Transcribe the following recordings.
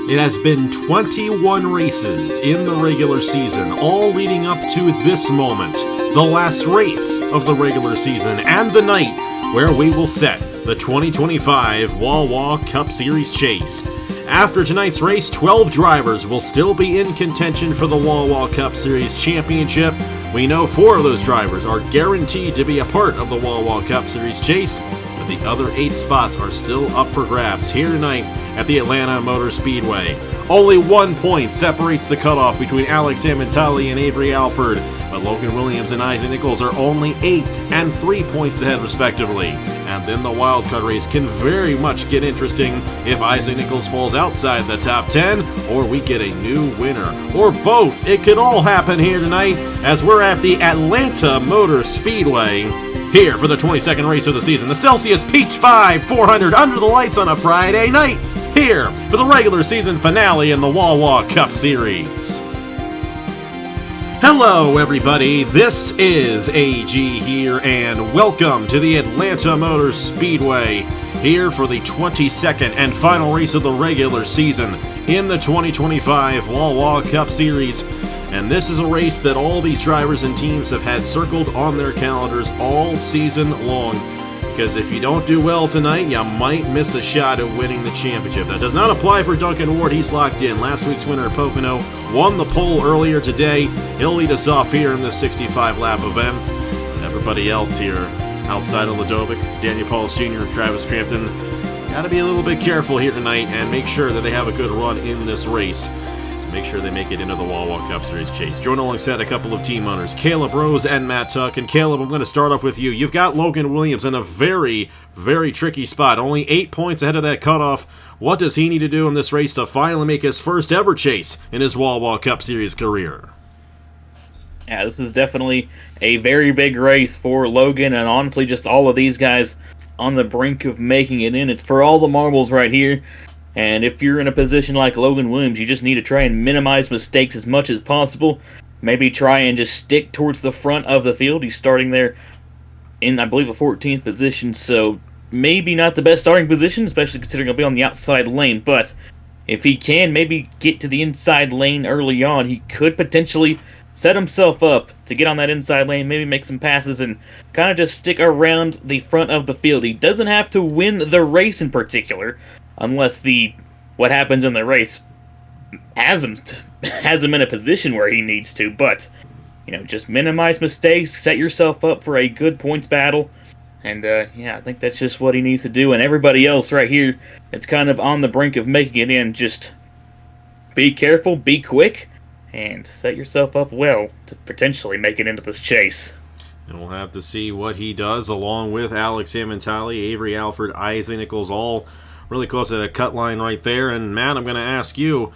It has been 21 races in the regular season, all leading up to this moment, the last race of the regular season, and the night where we will set the 2025 Wawa Cup Series chase. After tonight's race, 12 drivers will still be in contention for the Wawa Cup Series championship. We know 4 of those drivers are guaranteed to be a part of the Wawa Cup Series chase, but the other 8 spots are still up for grabs here tonight at the Atlanta Motor Speedway. Only 1 point separates the cutoff between Alex Ammentali and Avery Alford, but Logan Williams and Isaac Nichols are only 8 and 3 points ahead respectively. And then the wildcard race can very much get interesting if Isaac Nichols falls outside the top 10 or we get a new winner. Or both. It could all happen here tonight as we're at the Atlanta Motor Speedway. Here for the 22nd race of the season, the Celsius Peach 5 400 under the lights on a Friday night. Here for the regular season finale in the Wawa Cup Series. Hello everybody, this is AG here and welcome to the Atlanta Motor Speedway, here for the 22nd and final race of the regular season in the 2025 Wawa Cup Series. And this is a race that all these drivers and teams have had circled on their calendars all season long. Because if you don't do well tonight, you might miss a shot at winning the championship. That does not apply for Duncan Ward. He's locked in. Last week's winner, Pocono, won the pole earlier today. He'll lead us off here in this 65-lap event. Everybody else here, outside of Ladovic, Daniel Pauls Jr., Travis Crampton, got to be a little bit careful here tonight and make sure that they have a good run in this race. Make sure they make it into the Wawa Cup Series chase. Join alongside a couple of team owners, Caleb Rose and Matt Tuck. And Caleb, I'm going to start off with you. You've got Logan Williams in a very, very tricky spot. Only 8 points ahead of that cutoff. What does he need to do in this race to finally make his first ever chase in his Wawa Cup Series career? Yeah, this is definitely a very big race for Logan, and honestly, just all of these guys on the brink of making it in. It's for all the marbles right here. And if you're in a position like Logan Williams, you just need to try and minimize mistakes as much as possible. Maybe try and just stick towards the front of the field. He's starting there in, I believe, the 14th position, so maybe not the best starting position, especially considering he'll be on the outside lane. But if he can maybe get to the inside lane early on, he could potentially set himself up to get on that inside lane, maybe make some passes, and kind of just stick around the front of the field. He doesn't have to win the race in particular, unless what happens in the race has him in a position where he needs to. But, just minimize mistakes, set yourself up for a good points battle. And, I think that's just what he needs to do. And everybody else right here that's kind of on the brink of making it in, just be careful, be quick, and set yourself up well to potentially make it into this chase. And we'll have to see what he does, along with Alex Ammentali, Avery Alford, Isaac Nichols, all really close to the cut line right there. And Matt, I'm going to ask you,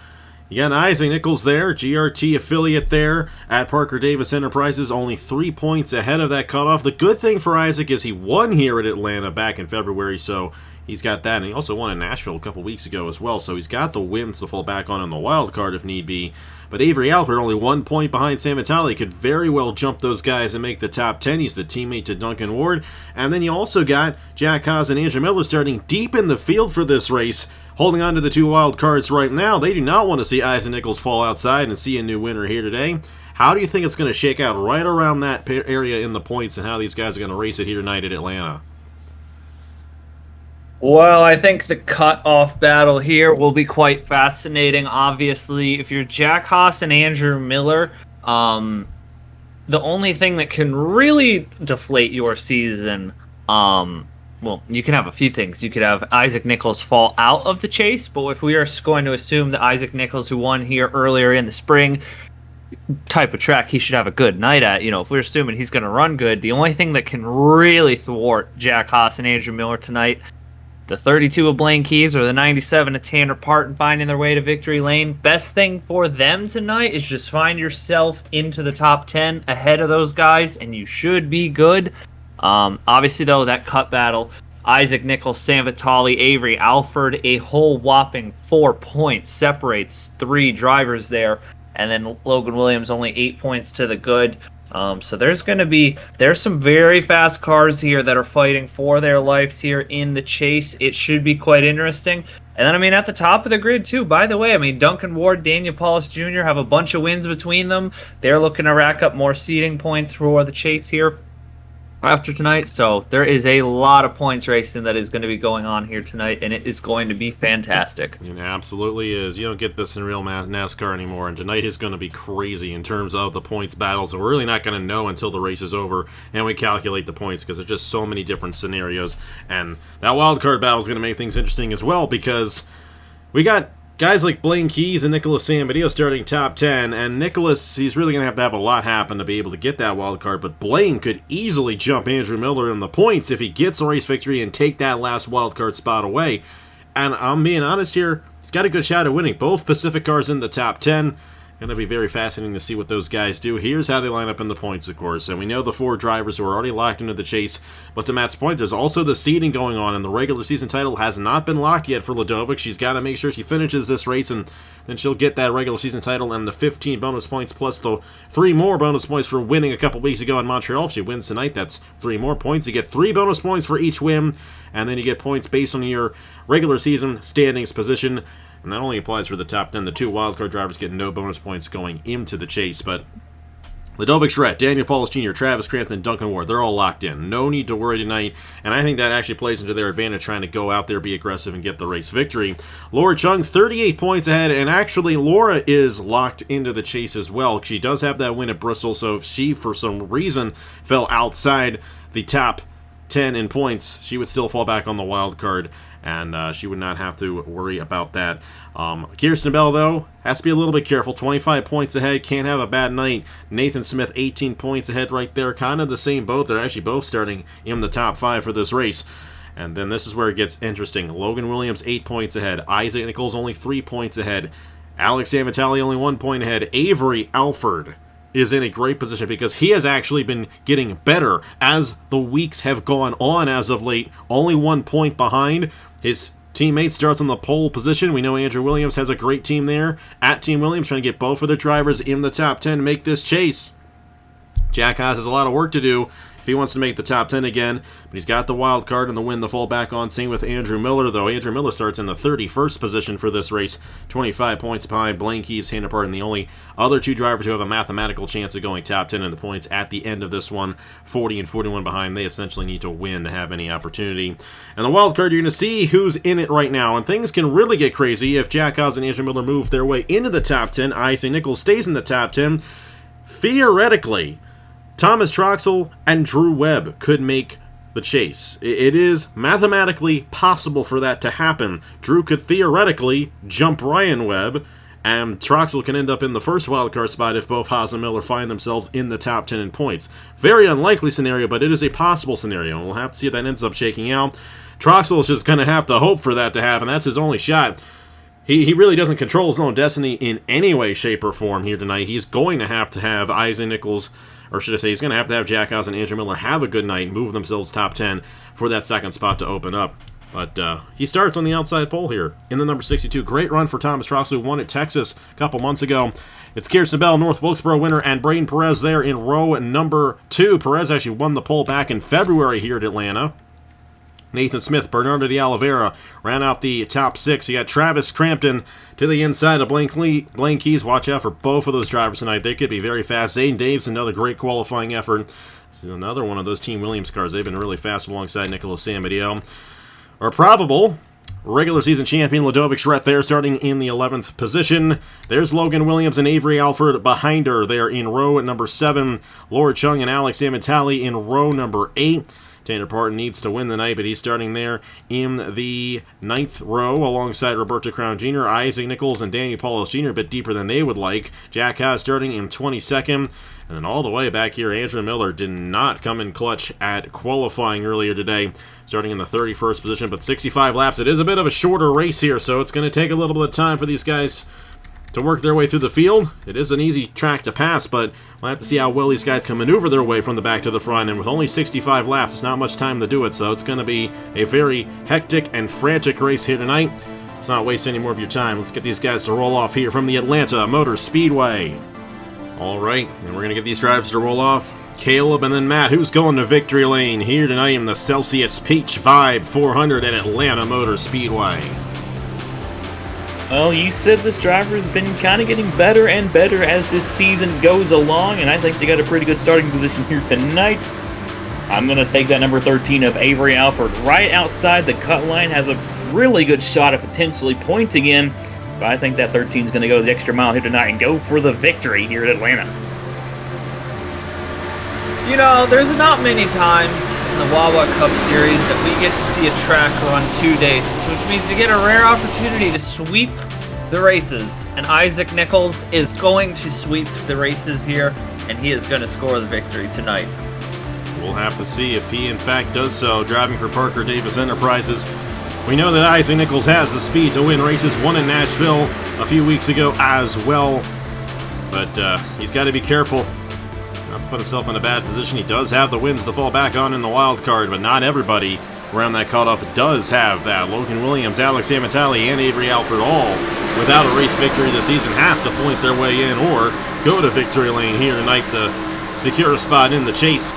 you got Isaac Nichols there, GRT affiliate there at Parker Davis Enterprises, only 3 points ahead of that cutoff. The good thing for Isaac is he won here at Atlanta back in February, so he's got that. And he also won in Nashville a couple weeks ago as well, so he's got the wins to fall back on in the wild card if need be. But Avery Alford, only 1 point behind Ammentali, could very well jump those guys and make the top 10. He's the teammate to Duncan Ward. And then you also got Jack Haas and Andrew Miller starting deep in the field for this race, holding on to the 2 wild cards right now. They do not want to see Isaac Nichols fall outside and see a new winner here today. How do you think it's going to shake out right around that area in the points, and how these guys are going to race it here tonight at Atlanta? Well, I think the cut-off battle here will be quite fascinating. Obviously, if you're Jack Haas and Andrew Miller, the only thing that can really deflate your season, well, you can have a few things. You could have Isaac Nichols fall out of the chase, but if we are going to assume that Isaac Nichols, who won here earlier in the spring, type of track he should have a good night at, if we're assuming he's going to run good, the only thing that can really thwart Jack Haas and Andrew Miller tonight, the 32 of Blaine Keys or the 97 of Tanner Parton finding their way to victory lane. Best thing for them tonight is just find yourself into the top 10 ahead of those guys, and you should be good. Obviously, though, that cut battle, Isaac Nichols, Sam Vitale, Avery Alford, a whole whopping 4 points separates 3 drivers there, and then Logan Williams only 8 points to the good. So there's some very fast cars here that are fighting for their lives here in the chase. It should be quite interesting. And then, I mean, at the top of the grid, too, by the way, I mean, Duncan Ward, Daniel Paulus Jr. have a bunch of wins between them. They're looking to rack up more seeding points for the chase here after tonight. So there is a lot of points racing that is going to be going on here tonight, and it is going to be fantastic. It absolutely is. You don't get this in real NASCAR anymore, and tonight is going to be crazy in terms of the points battles. We're really not going to know until the race is over and we calculate the points, because there's just so many different scenarios, and that wild card battle is going to make things interesting as well, because we got guys like Blaine Keys and Nicholas Sambadio starting top 10, and Nicholas, he's really going to have a lot happen to be able to get that wild card, but Blaine could easily jump Andrew Miller in the points if he gets a race victory and take that last wild card spot away. And I'm being honest here, he's got a good shot at winning. Both Pacific cars in the top 10. Going to be very fascinating to see what those guys do. Here's how they line up in the points, of course. And we know the 4 drivers who are already locked into the chase. But to Matt's point, there's also the seeding going on, and the regular season title has not been locked yet for Ladovic. She's got to make sure she finishes this race, and then she'll get that regular season title and the 15 bonus points, plus the 3 more bonus points for winning a couple weeks ago in Montreal. If she wins tonight, that's 3 more points. You get 3 bonus points for each win, and then you get points based on your regular season standings position. And that only applies for the top 10. The 2 wildcard drivers get no bonus points going into the chase. But Ladovic Charette, Daniel Paulus Jr., Travis Crampton, Duncan Ward, they're all locked in. No need to worry tonight. And I think that actually plays into their advantage, trying to go out there, be aggressive, and get the race victory. Laura Chung, 38 points ahead. And actually, Laura is locked into the chase as well. She does have that win at Bristol. So if she, for some reason, fell outside the top 10 in points, she would still fall back on the wild card, and she would not have to worry about that. Kirsten Bell, though, has to be a little bit careful. 25 points ahead, can't have a bad night. Nathan Smith, 18 points ahead right there. Kind of the same boat. They're actually both starting in the top 5 for this race. And then this is where it gets interesting. Logan Williams, 8 points ahead. Isaac Nichols, only 3 points ahead. Alex Amatali, only 1 point ahead. Avery Alford is in a great position because he has actually been getting better as the weeks have gone on as of late. Only 1 point behind. His teammate starts on the pole position. We know Andrew Williams has a great team there at Team Williams, trying to get both of their drivers in the top 10 to make this chase. Jack Haas has a lot of work to do if he wants to make the top 10 again, but he's got the wild card and the win to fall back on. Same with Andrew Miller, though. Andrew Miller starts in the 31st position for this race, 25 points behind Blaine Keys, hand apart, and the only other 2 drivers who have a mathematical chance of going top 10 in the points at the end of this one, 40 and 41 behind. They essentially need to win to have any opportunity. And the wild card, you're going to see who's in it right now, and things can really get crazy if Jack Haas and Andrew Miller move their way into the top 10. Isaac Nichols stays in the top 10. Theoretically, Thomas Troxel and Drew Webb could make the chase. It is mathematically possible for that to happen. Drew could theoretically jump Ryan Webb, and Troxel can end up in the first wildcard spot if both Haas and Miller find themselves in the top 10 in points. Very unlikely scenario, but it is a possible scenario, and we'll have to see if that ends up shaking out. Troxel is just going to have to hope for that to happen. That's his only shot. He really doesn't control his own destiny in any way, shape, or form here tonight. He's going to have Isaac Nichols, or should I say, he's going to have Jack Haas and Andrew Miller have a good night and move themselves top 10 for that second spot to open up. But he starts on the outside pole here in the number 62. Great run for Thomas Troxel, who won at Texas a couple months ago. It's Kirsten Bell, North Wilkesboro winner, and Braden Perez there in row number 2. Perez actually won the pole back in February here at Atlanta. Nathan Smith, Bernardo de Oliveira ran out the top 6. You got Travis Crampton to the inside of Blaine Keys. Watch out for both of those drivers tonight. They could be very fast. Zane Daves, another great qualifying effort. This is another one of those Team Williams cars. They've been really fast alongside Nicholas Sambadio. Our probable regular season champion, Ladovic Charette, there starting in the 11th position. There's Logan Williams and Avery Alford behind her. They are in row number 7. Laura Chung and Alex Amatali in row number 8. Tanner Parton needs to win the night, but he's starting there in the 9th row alongside Roberto Crown Jr., Isaac Nichols, and Daniel Paulus Jr., a bit deeper than they would like. Jack Haas starting in 22nd. And then all the way back here, Andrew Miller did not come in clutch at qualifying earlier today, starting in the 31st position, but 65 laps. It is a bit of a shorter race here, so it's going to take a little bit of time for these guys to work their way through the field. It is an easy track to pass, but we'll have to see how well these guys can maneuver their way from the back to the front, and with only 65 laps, it's not much time to do it, so it's going to be a very hectic and frantic race here tonight. Let's not waste any more of your time. Let's get these guys to roll off here from the Atlanta Motor Speedway. All right, and we're going to get these drivers to roll off. Caleb and then Matt, who's going to victory lane here tonight in the Celsius Peach Vibe 400 at Atlanta Motor Speedway. Well, you said this driver has been kind of getting better and better as this season goes along, and I think they got a pretty good starting position here tonight. I'm going to take that number 13 of Avery Alford right outside the cut line. Has a really good shot at potentially pointing in, but I think that 13 is going to go the extra mile here tonight and go for the victory here at Atlanta. You know, there's not many times in the Wawa Cup Series that we get to see a track run 2 dates, which means you get a rare opportunity to sweep the races. And Isaac Nichols is going to sweep the races here, and he is going to score the victory tonight. We'll have to see if he in fact does so, driving for Parker Davis Enterprises. We know that Isaac Nichols has the speed to win races, won in Nashville a few weeks ago as well. But he's got to be careful not to put himself in a bad position. He does have the wins to fall back on in the wild card, but not everybody around that cutoff does have that. Logan Williams, Alex Amatali, and Avery Alford all without a race victory this season have to point their way in or go to victory lane here tonight to secure a spot in the chase.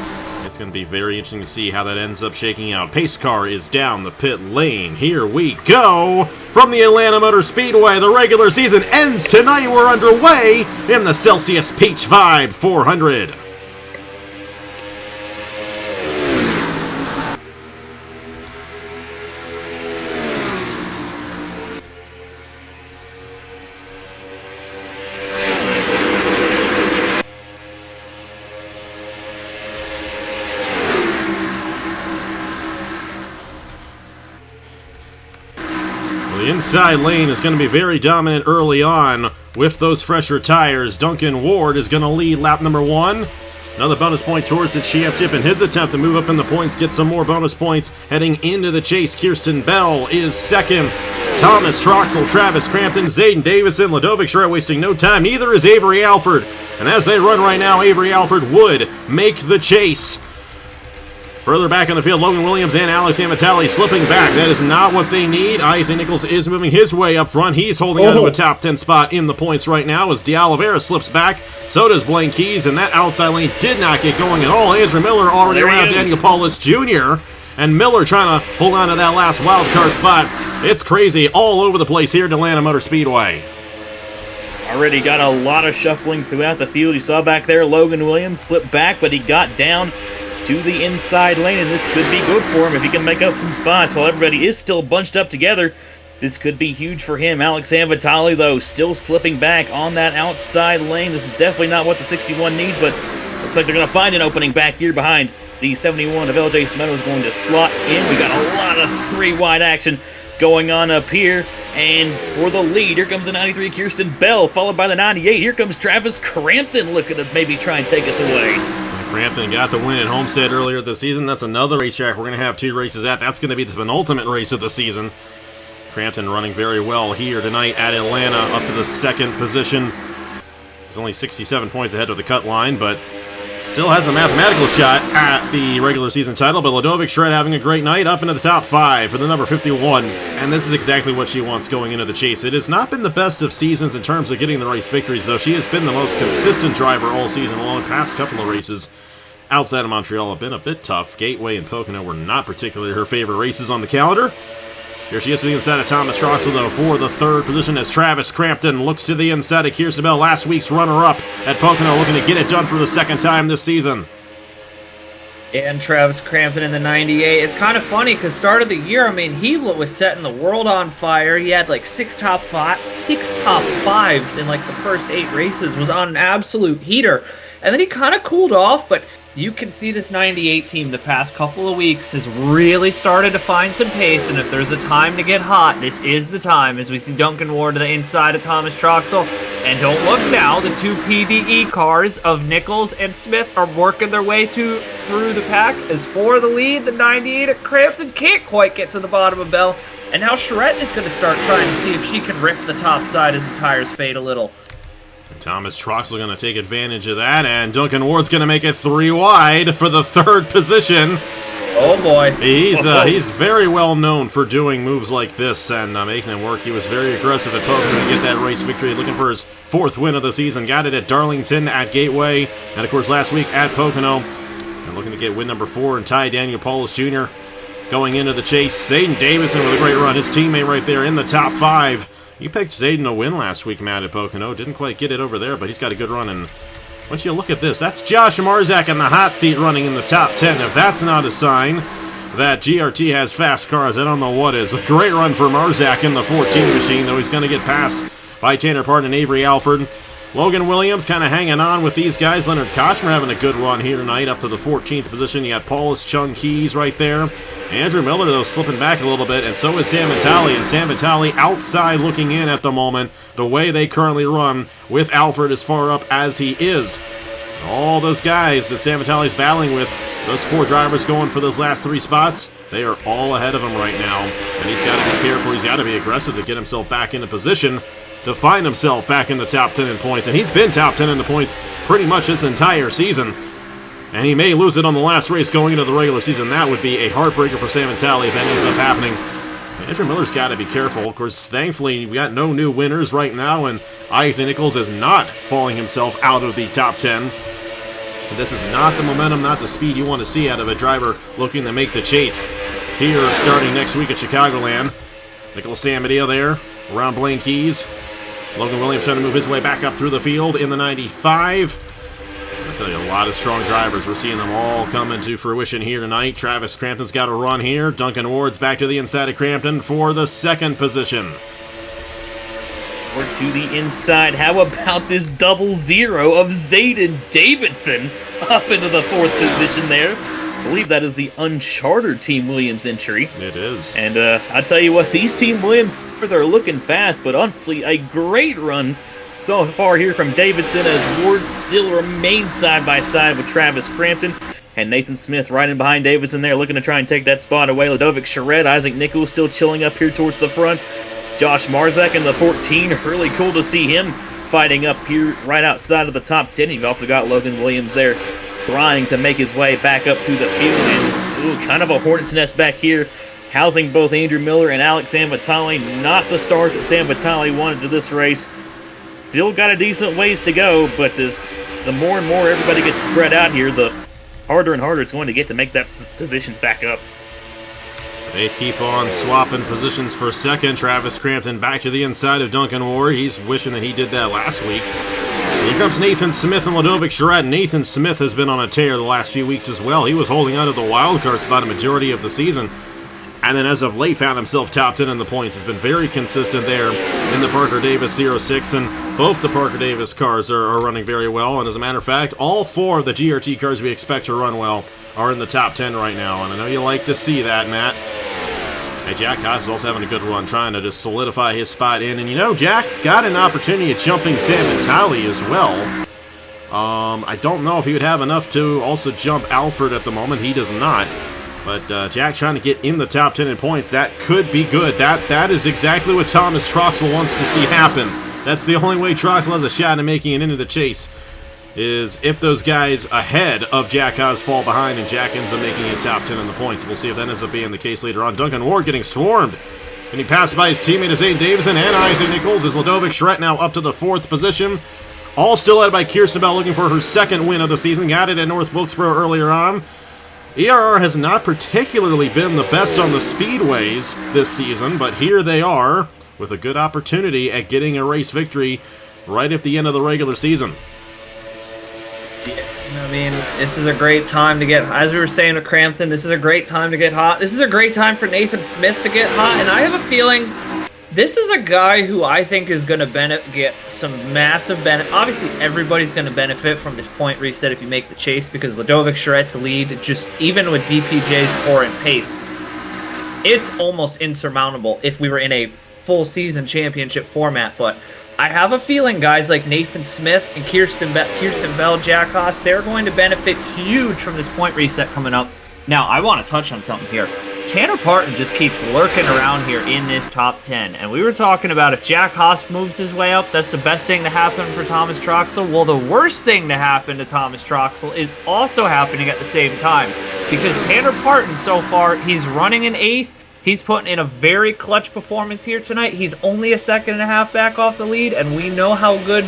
It's going to be very interesting to see how that ends up shaking out. Pace car is down the pit lane. Here we go. From the Atlanta Motor Speedway, the regular season ends tonight. We're underway in the Celsius Peach Vibe 400. The inside lane is going to be very dominant early on with those fresher tires. Duncan Ward is going to lead lap number 1. Another bonus point towards the championship in his attempt to move up in the points, get some more bonus points heading into the chase. Kirsten Bell is second. Thomas Troxel, Travis Crampton, Zayden Davison, Ladovic Schreier wasting no time. Neither is Avery Alford. And as they run right now, Avery Alford would make the chase. Further back in the field, Logan Williams and Alex Amatali slipping back. That is not what they need. Isaac Nichols is moving his way up front. He's holding on to a top 10 spot in the points right now as De Oliveira slips back. So does Blaine Keys, and that outside lane did not get going at all. Andrew Miller already around Daniel Paulus Jr., and Miller trying to hold on to that last wild card spot. It's crazy all over the place here at Atlanta Motor Speedway. Already got a lot of shuffling throughout the field. You saw back there Logan Williams slip back, but he got down to the inside lane, and this could be good for him if he can make up some spots while everybody is still bunched up together. This could be huge for him. Alex Amatali, though, still slipping back on that outside lane. This is definitely not what the 61 needs, but looks like they're going to find an opening back here behind the 71 of LJ Smeto is going to slot in. We got a lot of 3-wide action going on up here, and for the lead, here comes the 93 Kirsten Bell, followed by the 98. Here comes Travis Crampton looking to maybe try and take us away. Crampton got the win at Homestead earlier this season. That's another racetrack we're going to have 2 races at. That's going to be the penultimate race of the season. Crampton running very well here tonight at Atlanta, up to the 2nd position. He's only 67 points ahead of the cut line, but still has a mathematical shot at the regular season title. But Ladovic Schreier having a great night, up into the top 5 for the number 51. And this is exactly what she wants going into the chase. It has not been the best of seasons in terms of getting the race victories, though. She has been the most consistent driver all season long. The past couple of races outside of Montreal have been a bit tough. Gateway and Pocono were not particularly her favorite races on the calendar. Here she is to the inside of Thomas Troxel, though, for the 3rd position as Travis Crampton looks to the inside of Kirsten Bell, last week's runner-up at Pocono, looking to get it done for the 2nd time this season. And Travis Crampton in the 98. It's kind of funny because start of the year, I mean, he was setting the world on fire. He had like 6 top 5s in like the first 8 races, was on an absolute heater. And then he kind of cooled off, but you can see this 98 team the past couple of weeks has really started to find some pace, and if there's a time to get hot, this is the time, as we see Duncan Ward to the inside of Thomas Troxel. And don't look now, the 2 PDE cars of Nichols and Smith are working their way through the pack. As for the lead, the 98 at Crampton can't quite get to the bottom of Bell. And now Charette is going to start trying to see if she can rip the top side as the tires fade a little. Thomas Troxel going to take advantage of that, and Duncan Ward's going to make it 3 wide for the 3rd position. Oh boy. He's very well known for doing moves like this and making it work. He was very aggressive at Pocono to get that race victory, looking for his 4th win of the season. Got it at Darlington, at Gateway, and of course last week at Pocono. And looking to get win number 4 and tie Daniel Paulus Jr. going into the chase. Zayden Davison with a great run. His teammate right there in the top 5. You picked Zayden to win last week, Matt, at Pocono. Didn't quite get it over there, but he's got a good run. And once you look at this, that's Josh Marzak in the hot seat running in the top 10. If that's not a sign that GRT has fast cars, I don't know what is. A great run for Marzak in the 14 machine, though he's going to get passed by Tanner Parton and Avery Alford. Logan Williams kind of hanging on with these guys. Leonard Kochmer having a good run here tonight, up to the 14th position. You got Paulus Chung Keys right there. Andrew Miller, though, slipping back a little bit, and so is Sam Vitale. And Sam Vitale outside looking in at the moment, the way they currently run, with Alford as far up as he is. All those guys that Sam Vitale's battling with, those 4 drivers going for those last 3 spots, they are all ahead of him right now. And he's got to be careful. He's got to be aggressive to get himself back into position, to find himself back in the top 10 in points. And he's been top 10 in the points pretty much this entire season. And he may lose it on the last race going into the regular season. That would be a heartbreaker for Sam Vitale if that ends up happening. Andrew Miller's got to be careful. Of course, thankfully, we got no new winners right now, and Isaac Nichols is not falling himself out of the top 10. But this is not the momentum, not the speed you want to see out of a driver looking to make the chase. Here, starting next week at Chicagoland, Nicholas Amadeo there, around Blaine Keys. Logan Williams trying to move his way back up through the field in the 95. I'll tell you, a lot of strong drivers. We're seeing them all come into fruition here tonight. Travis Crampton's got a run here. Duncan Ward's back to the inside of Crampton for the 2nd position. Or to the inside. How about this 0-0 of Zayden Davidson up into the 4th position there? I believe that is the unchartered Team Williams entry. It is. And I tell you what, these Team Williams cars are looking fast, but honestly, a great run so far here from Davidson, as Ward still remains side by side with Travis Crampton. And Nathan Smith right in behind Davidson there, looking to try and take that spot away. Ludovic Charette, Isaac Nichols still chilling up here towards the front. Josh Marzak in the 14, really cool to see him fighting up here right outside of the top 10. You've also got Logan Williams there trying to make his way back up through the field, and it's still kind of a hornet's nest back here, housing both Andrew Miller and Alex Sam Vitale. Not the start that Sam Vitale wanted to this race. Still got a decent ways to go, but as the more and more everybody gets spread out here, the harder and harder it's going to get to make that positions back up. They keep on swapping positions for 2nd. Travis Crampton back to the inside of Duncan Ward. He's wishing that he did that last week. Here comes Nathan Smith and Ludovic Charette. Nathan Smith has been on a tear the last few weeks as well. He was holding on to the wild card spot a majority of the season, and then as of late found himself top 10 in the points. Has been very consistent there in the Parker Davis 06, and both the Parker Davis cars are running very well. And as a matter of fact, all 4 of the GRT cars we expect to run well are in the top 10 right now, and I know you like to see that, Matt. Hey, Jack Haas is also having a good run, trying to just solidify his spot in. And you know, Jack's got an opportunity at jumping Sam Vitale as well. I don't know if he would have enough to also jump Alford at the moment. He does not. But Jack trying to get in the top 10 in points, that could be good. That is exactly what Thomas Troxel wants to see happen. That's the only way Troxel has a shot at making it into the chase, is if those guys ahead of Jack Haas fall behind and Jack ends up making it top 10 in the points. We'll see if that ends up being the case later on. Duncan Ward getting swarmed, and he passed by his teammate Zayden Davidson and Isaac Nichols, as Ludovic Charette now up to the 4th position. All still led by Kirsten Bell, looking for her 2nd win of the season. Got it at North Wilkesboro earlier on. ERR has not particularly been the best on the speedways this season, but here they are with a good opportunity at getting a race victory right at the end of the regular season. Yeah, I mean, this is a great time to get, as we were saying with Crampton, this is a great time to get hot. This is a great time for Nathan Smith to get hot, and I have a feeling this is a guy who I think is going to get some massive benefit. Obviously, everybody's going to benefit from this point reset if you make the chase, because Ludovic Charette's lead, just even with DPJ's core and pace, it's almost insurmountable if we were in a full season championship format. But I have a feeling guys like Nathan Smith and Kirsten Bell, Jack Haas, they're going to benefit huge from this point reset coming up. Now, I want to touch on something here. Tanner Parton just keeps lurking around here in this top 10. And we were talking about if Jack Haas moves his way up, that's the best thing to happen for Thomas Troxel. Well, the worst thing to happen to Thomas Troxel is also happening at the same time. Because Tanner Parton, so far, he's running in 8th. He's putting in a very clutch performance here tonight. He's only a 2.5 seconds back off the lead, and we know how good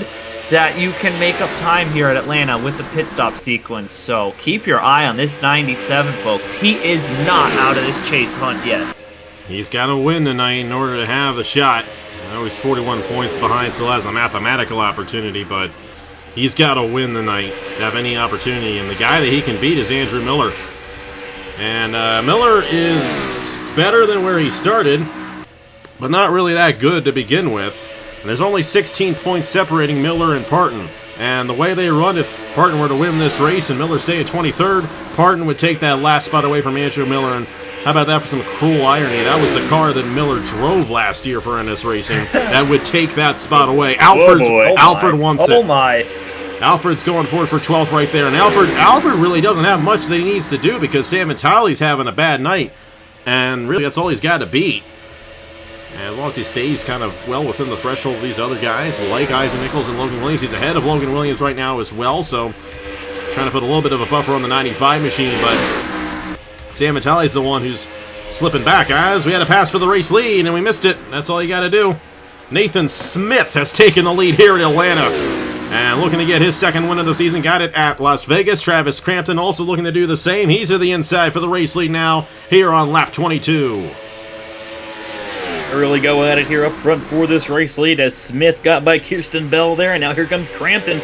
that you can make up time here at Atlanta with the pit stop sequence. So keep your eye on this 97, folks. He is not out of this chase hunt yet. He's got to win tonight in order to have a shot. know he's 41 points behind, still has a mathematical opportunity, but he's got to win the night to have any opportunity. And the guy that he can beat is Andrew Miller. And Miller is better than where he started, but not really that good to begin with. And there's only 16 points separating Miller and Parton. And the way they run, if Parton were to win this race and Miller stay at 23rd, Parton would take that last spot away from Andrew Miller. And how about that for some cruel irony? That was the car that Miller drove last year for NS Racing. That would take that spot away. Alfred wants it. Oh my. Alfred's going for it for 12th right there. And Alfred really doesn't have much that he needs to do because Sam Vitale's having a bad night. And really, that's all he's got to beat. And as long as he stays kind of well within the threshold of these other guys, like Isaac Nichols and Logan Williams, he's ahead of Logan Williams right now as well, so trying to put a little bit of a buffer on the 95 machine, but Sam Vitale's the one who's slipping back, guys. We had a pass for the race lead, and we missed it. That's all you got to do. Nathan Smith has taken the lead here at Atlanta, and looking to get his second win of the season. Got it at Las Vegas. Travis Crampton also looking to do the same. He's to the inside for the race lead now here on lap 22. Early go at it here up front for this race lead as Smith got by Kirsten Bell there, and now here comes Crampton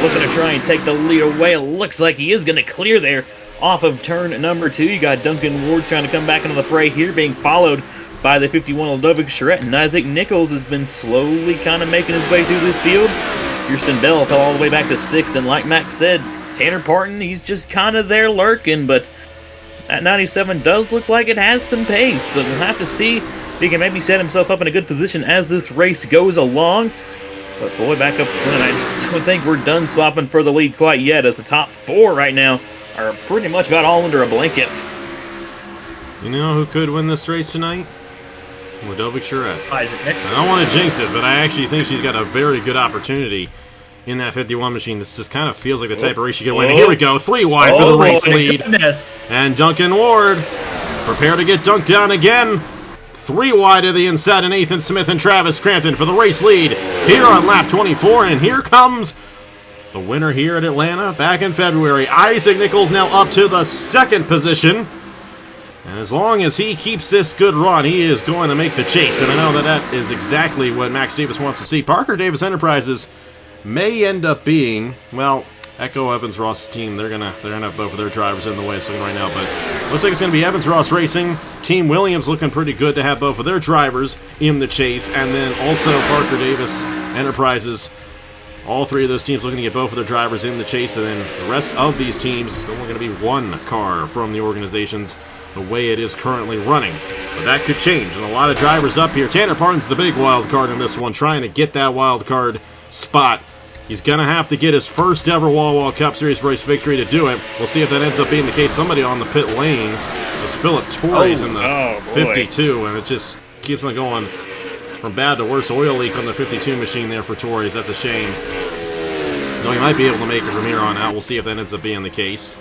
looking to try and take the lead away. It looks like he is going to clear there off of turn number 2. You got Duncan Ward trying to come back into the fray here, being followed by the 51 Ludovic Charette, and Isaac Nichols has been slowly kind of making his way through this field. Kirsten Bell fell all the way back to 6th, and like Max said, Tanner Parton, he's just kind of there lurking, but that 97 does look like it has some pace, so we'll have to see if he can maybe set himself up in a good position as this race goes along. But boy, back up front, I don't think we're done swapping for the lead quite yet, as the top 4 right now are pretty much about all under a blanket. You know who could win this race tonight? Ludovic Charette. Isaac Nichols. I don't want to jinx it, but I actually think she's got a very good opportunity in that 51 machine. This just kind of feels like the type of race she could win. And here we go, 3 wide for the race lead. Goodness. And Duncan Ward, prepare to get dunked down again. 3 wide to the inside, and Nathan Smith and Travis Crampton for the race lead here on lap 24. And here comes the winner here at Atlanta back in February. Isaac Nichols now up to the 2nd position. And as long as he keeps this good run, he is going to make the chase. And I know that that is exactly what Max Davis wants to see. Parker Davis Enterprises may end up being, well, Echo Evans Ross' team. They're gonna have both of their drivers in the way. It's looking right now, but looks like it's gonna be Evans Ross Racing. Team Williams looking pretty good to have both of their drivers in the chase, and then also Parker Davis Enterprises. All 3 of those teams looking to get both of their drivers in the chase, and then the rest of these teams only going to be 1 car from the organizations the way it is currently running. But that could change, and a lot of drivers up here. Tanner Parton's the big wild card in this one, trying to get that wild card spot. He's going to have to get his first ever Wawa Cup Series race victory to do it. We'll see if that ends up being the case. Somebody on the pit lane was Philip Torres in the 52, and it just keeps on going from bad to worse. Oil leak on the 52 machine there for Torres. That's a shame. No, he might be able to make it from here on out. We'll see if that ends up being the case.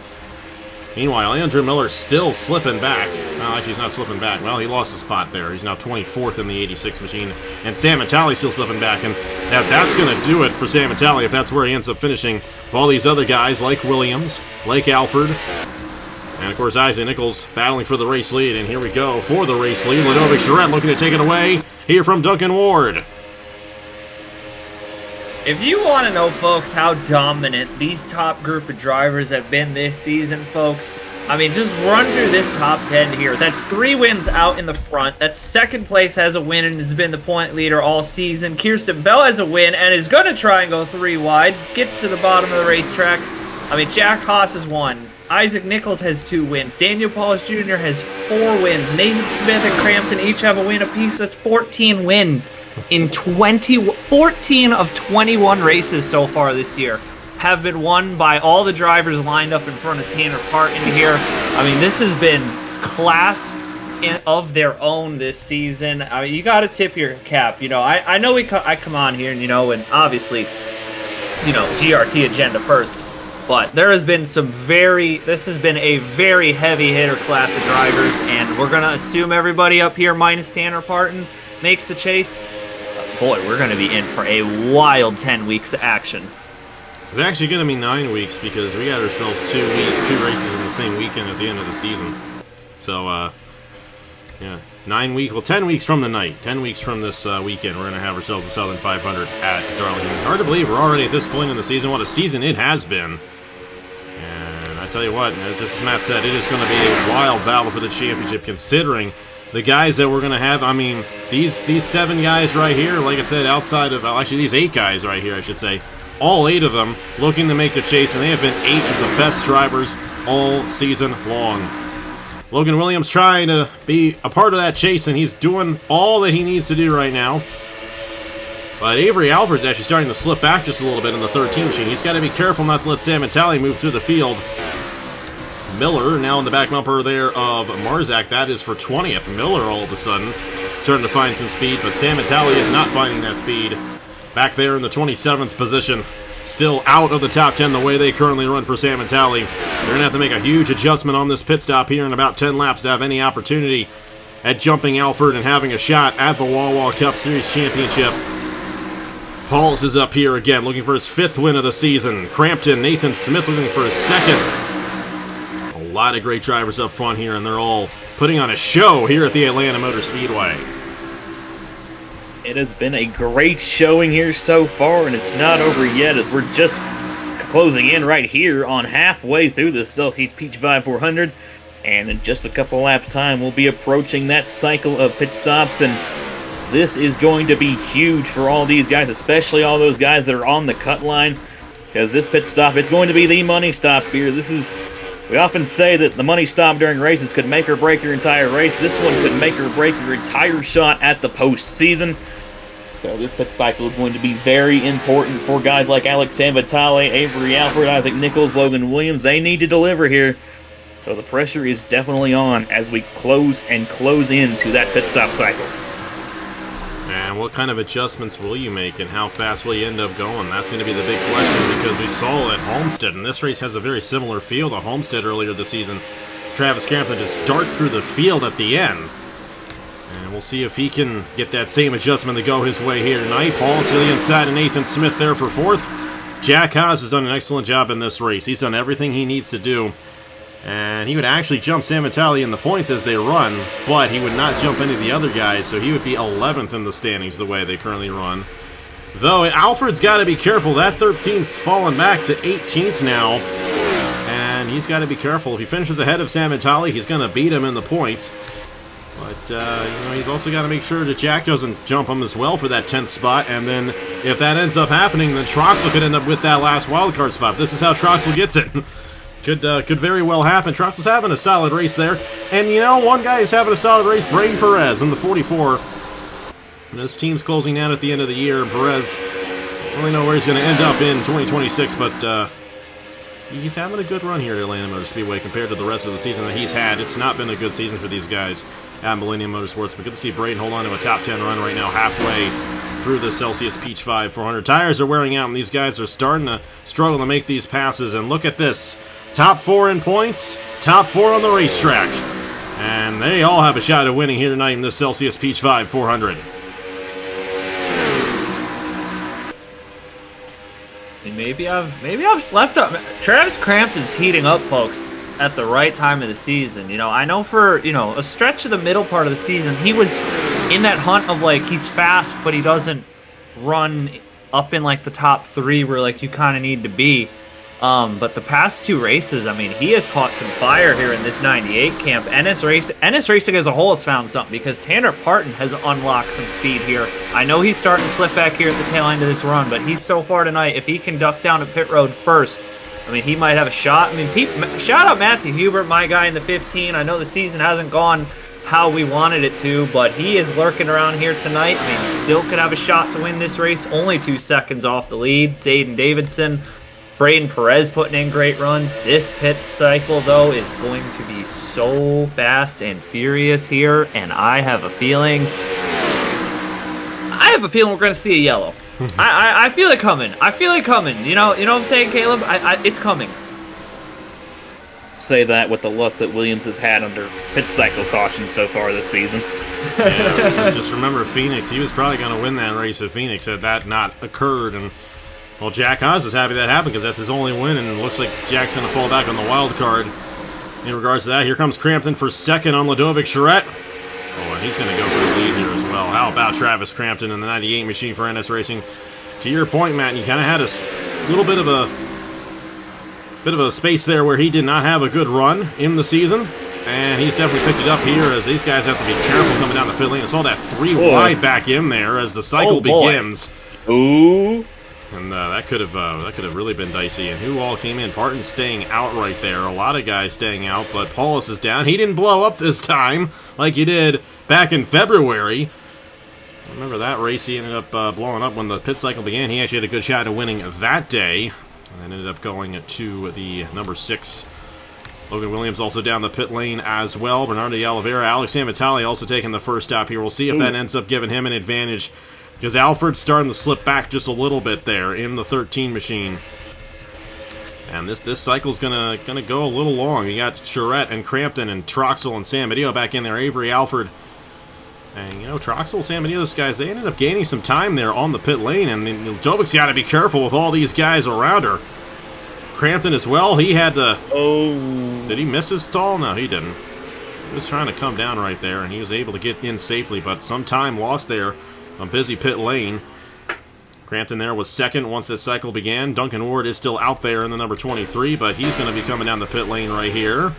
Meanwhile, Andrew Miller still slipping back. Well, actually, he's not slipping back. Well, he lost a spot there. He's now 24th in the 86 machine. And Sam Vitale still slipping back. And that's going to do it for Sam Vitale if that's where he ends up finishing. With all these other guys like Williams, like Alfred, and of course Isaac Nichols battling for the race lead. And here we go for the race lead. Ludovic Charette looking to take it away here from Duncan Ward. If you want to know, folks, how dominant these top group of drivers have been this season, folks, I mean, just run through this top 10 here. That's 3 wins out in the front. That's 2nd place has a win and has been the point leader all season. Kirsten Bell has a win and is going to try and go 3 wide. Gets to the bottom of the racetrack. I mean, Jack Haas has 1. Isaac Nichols has 2 wins. Daniel Paulus Jr. has 4 wins. Nathan Smith and Crampton each have a win apiece. That's 14 wins in 14 of 21 races so far this year have been won by all the drivers lined up in front of Tanner Parton here. I mean, this has been class of their own this season. I mean, you got to tip your cap. You know, I know I come on here and, you know, and obviously, you know, GRT agenda first. But there has been this has been a very heavy hitter class of drivers, and we're going to assume everybody up here minus Tanner Parton makes the chase. Boy, we're going to be in for a wild 10 weeks of action. It's actually going to be 9 weeks because we got ourselves 2 races in the same weekend at the end of the season. So, yeah. 10 weeks from tonight, 10 weeks from this weekend, we're going to have ourselves a Southern 500 at Darlington. Hard to believe we're already at this point in the season. What a season it has been. And I tell you what, just as Matt said, it is going to be a wild battle for the championship, considering the guys that we're going to have. I mean, these 7 guys right here, like I said, outside of, actually these 8 guys right here, I should say, all 8 of them looking to make the chase, and they have been 8 of the best drivers all season long. Logan Williams trying to be a part of that chase, and he's doing all that he needs to do right now. But Avery Alford's actually starting to slip back just a little bit in the 13 machine. He's got to be careful not to let Sam Vitale move through the field. Miller now in the back bumper there of Marzak. That is for 20th. Miller all of a sudden starting to find some speed, but Sam Vitale is not finding that speed. Back there in the 27th position. Still out of the top 10 the way they currently run for Sam Vitale. They're going to have to make a huge adjustment on this pit stop here in about 10 laps to have any opportunity at jumping Alford and having a shot at the Wawa Cup Series Championship. Pauls is up here again, looking for his 5th win of the season. Crampton, Nathan Smith looking for his 2nd. A lot of great drivers up front here, and they're all putting on a show here at the Atlanta Motor Speedway. It has been a great showing here so far, and it's not over yet as we're just closing in right here on halfway through the Celsius Peach Vibe 400. And in just a couple laps time, we'll be approaching that cycle of pit stops, and this is going to be huge for all these guys, especially all those guys that are on the cut line, because this pit stop, it's going to be the money stop here. We often say that the money stop during races could make or break your entire race. This one could make or break your entire shot at the postseason. So this pit cycle is going to be very important for guys like Alex Sanvitale, Avery Alford, Isaac Nichols, Logan Williams. They need to deliver here. So the pressure is definitely on as we close into that pit stop cycle. And what kind of adjustments will you make, and how fast will you end up going? That's going to be the big question, because we saw at Homestead, and this race has a very similar feel to Homestead earlier this season. Travis Crampton just dart through the field at the end. And we'll see if he can get that same adjustment to go his way here tonight. Paul to the inside of Nathan Smith there for 4th. Jack Haas has done an excellent job in this race. He's done everything he needs to do. And he would actually jump Sam Vitale in the points as they run, but he would not jump any of the other guys, so he would be 11th in the standings the way they currently run. Though, Alfred's got to be careful. That 13th's fallen back to 18th now. And he's got to be careful. If he finishes ahead of Sam Vitale, he's going to beat him in the points. But, he's also got to make sure that Jack doesn't jump him as well for that 10th spot. And then, if that ends up happening, then Troxel could end up with that last wildcard spot. This is how Troxel gets it. Could very well happen. Troxel's having a solid race there. And, one guy is having a solid race, Braden Perez in the 44. And this team's closing out at the end of the year. Perez, I don't really know where he's going to end up in 2026, but he's having a good run here at Atlanta Motor Speedway compared to the rest of the season that he's had. It's not been a good season for these guys at Millennium Motorsports, but good to see Braden hold on to a top 10 run right now, halfway through the Celsius Peach Vibe 400. Tires are wearing out, and these guys are starting to struggle to make these passes. And look at this. Top 4 in points, top 4 on the racetrack. And they all have a shot at winning here tonight in the Celsius Peach Vibe 400. Maybe I've slept up. Travis Crampton's heating up, folks, at the right time of the season. I know for, a stretch of the middle part of the season, he was in that hunt of, he's fast, but he doesn't run up in, the top 3 where, you kind of need to be. But the past 2 races, he has caught some fire here in this 98 camp. NS Racing as a whole has found something, because Tanner Parton has unlocked some speed here. I know he's starting to slip back here at the tail end of this run, but he's so far tonight, if he can duck down at pit road first, he might have a shot. Shout out Matthew Hubert, my guy in the 15. I know the season hasn't gone how we wanted it to, but he is lurking around here tonight. Still could have a shot to win this race. Only 2 seconds off the lead. Zayden Davidson. Braden Perez putting in great runs. This pit cycle, though, is going to be so fast and furious here, and I have a feeling we're going to see a yellow. I feel it coming. You know what I'm saying, Caleb? It's coming. Say that with the luck that Williams has had under pit cycle caution so far this season. Yeah, just remember Phoenix. He was probably going to win that race if Phoenix had that not occurred, and well, Jack Haas is happy that happened because that's his only win, and it looks like Jack's going to fall back on the wild card. In regards to that, here comes Crampton for 2nd on Ludovic Charette. Oh, he's going to go for the lead here as well. How about Travis Crampton in the 98 machine for NS Racing? To your point, Matt, you kind of had a little bit of a space there where he did not have a good run in the season, and he's definitely picked it up here as these guys have to be careful coming down the pit lane. I saw that 3 wide back in there as the cycle begins. Ooh. And that could have really been dicey. And who all came in? Parton staying out right there. A lot of guys staying out, but Paulus is down. He didn't blow up this time like he did back in February. Remember that race? He ended up blowing up when the pit cycle began. He actually had a good shot at winning that day, and then ended up going to the number 6. Logan Williams also down the pit lane as well. Bernardo de Oliveira, Alex Amatali also taking the first stop here. We'll see if that ends up giving him an advantage, because Alfred's starting to slip back just a little bit there in the 13 machine. And this cycle's gonna go a little long. You got Charette and Crampton and Troxel and San Mateo back in there. Avery Alfred. And, you know, Troxel, San Mateo, those guys, they ended up gaining some time there on the pit lane. And Dovic's got to be careful with all these guys around her. Crampton as well. He had to... Oh. Did he miss his stall? No, he didn't. He was trying to come down right there, and he was able to get in safely. But some time lost there. A busy pit lane. Crampton there was second once this cycle began. Duncan Ward is still out there in the number 23, but he's going to be coming down the pit lane right here.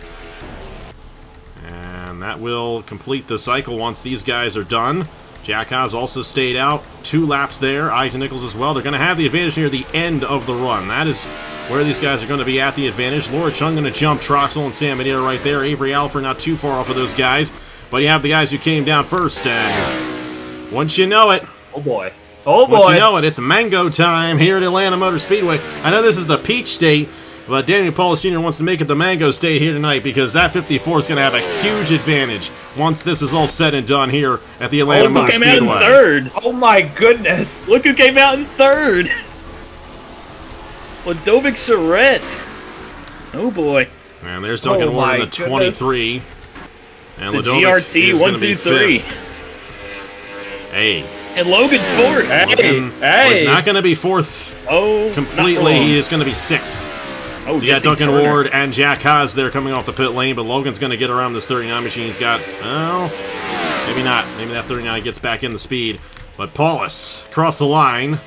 And that will complete the cycle once these guys are done. Jack Haas also stayed out. 2 laps there. Isaac Nichols as well. They're going to have the advantage near the end of the run. That is where these guys are going to be at the advantage. Laura Chung going to jump Troxel and Sam Medina right there. Avery Alford not too far off of those guys. But you have the guys who came down first. And once you know it... Oh, boy. Oh, boy. Once you know it, it's mango time here at Atlanta Motor Speedway. I know this is the Peach State, but Daniel Paulus Jr. wants to make it the Mango State here tonight because that 54 is going to have a huge advantage once this is all said and done here at the Atlanta Motor Speedway. Look who came out in third. Oh, my goodness. Look who came out in third. Ludovic Charette. Oh, boy. And there's Duncan Ward in the 23. And the Ludovic GRT 123. Hey. And Logan's fourth. He's not going to be fourth completely. He is going to be 6th. Oh, so you got Duncan Ward and Jack Haas there coming off the pit lane, but Logan's going to get around this 39 machine. He's got, well, maybe not. Maybe that 39 gets back in the speed. But Paulus, across the line,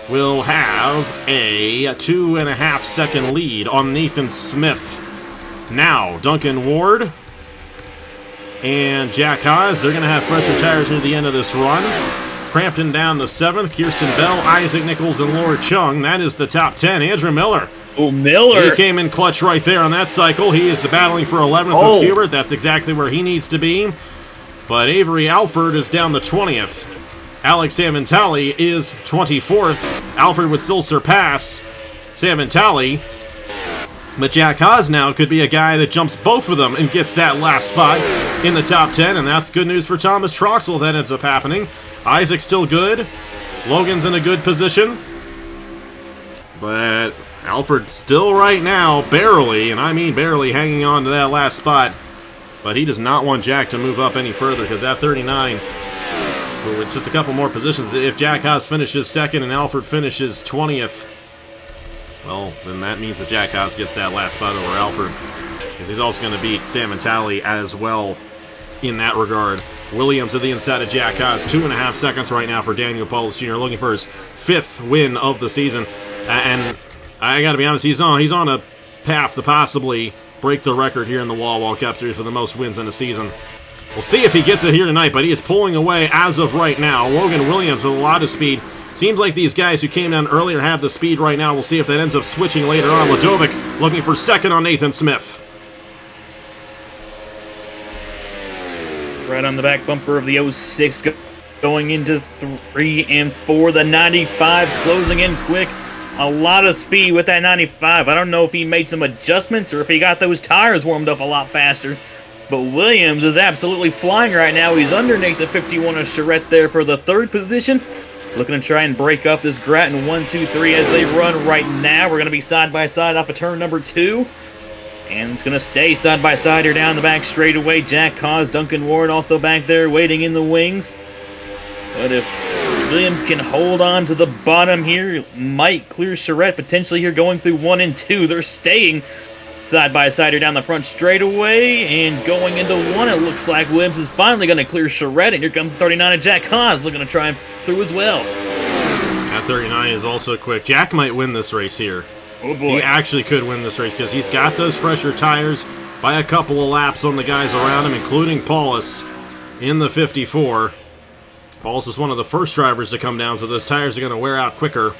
will have a 2.5 second lead on Nathan Smith. Now, Duncan Ward and Jack Haas, they're going to have fresher tires near the end of this run. Crampton down the 7th. Kirsten Bell, Isaac Nichols, and Laura Chung. That is the top 10. Andrew Miller. Oh, Miller. He came in clutch right there on that cycle. He is battling for 11th with Hubert. That's exactly where he needs to be. But Avery Alford is down the 20th. Alex Samantali is 24th. Alford would still surpass Samantali. But Jack Haas now could be a guy that jumps both of them and gets that last spot in the top 10. And that's good news for Thomas Troxel if that ends up happening. Isaac's still good. Logan's in a good position. But Alfred still right now, barely, and I mean barely, hanging on to that last spot. But he does not want Jack to move up any further because that 39, with just a couple more positions, if Jack Haas finishes 2nd and Alfred finishes 20th, well, then that means that Jack Haas gets that last spot over Alfred. Because he's also going to beat Sam and Talley as well in that regard. Williams at the inside of Jack Haas. 2.5 seconds right now for Daniel Paulus Jr. looking for his 5th win of the season. And I got to be honest, he's on a path to possibly break the record here in the Wawa Cup Series for the most wins in a season. We'll see if he gets it here tonight, but he is pulling away as of right now. Logan Williams with a lot of speed. Seems like these guys who came down earlier have the speed right now. We'll see if that ends up switching later on. Ludovic looking for 2nd on Nathan Smith. Right on the back bumper of the 06 going into 3 and 4. The 95 closing in quick. A lot of speed with that 95. I don't know if he made some adjustments or if he got those tires warmed up a lot faster. But Williams is absolutely flying right now. He's underneath the 51 of Charette there for the 3rd position. Looking to try and break up this Grattan 1-2-3 as they run right now. We're going to be side by side off of turn number 2. And it's going to stay side by side here down the back straightaway. Jack Haas, Duncan Ward also back there waiting in the wings. But if Williams can hold on to the bottom here, might clear Charette potentially here going through 1 and 2. They're staying Side-by-sider down the front straightaway, and going into one, it looks like Williams is finally going to clear Charette, and here comes the 39 of Jack Haas looking to try and through as well. That 39 is also quick. Jack might win this race here. Oh boy. He actually could win this race because he's got those fresher tires by a couple of laps on the guys around him, including Paulus in the 54. Paulus is one of the first drivers to come down, so those tires are going to wear out quicker.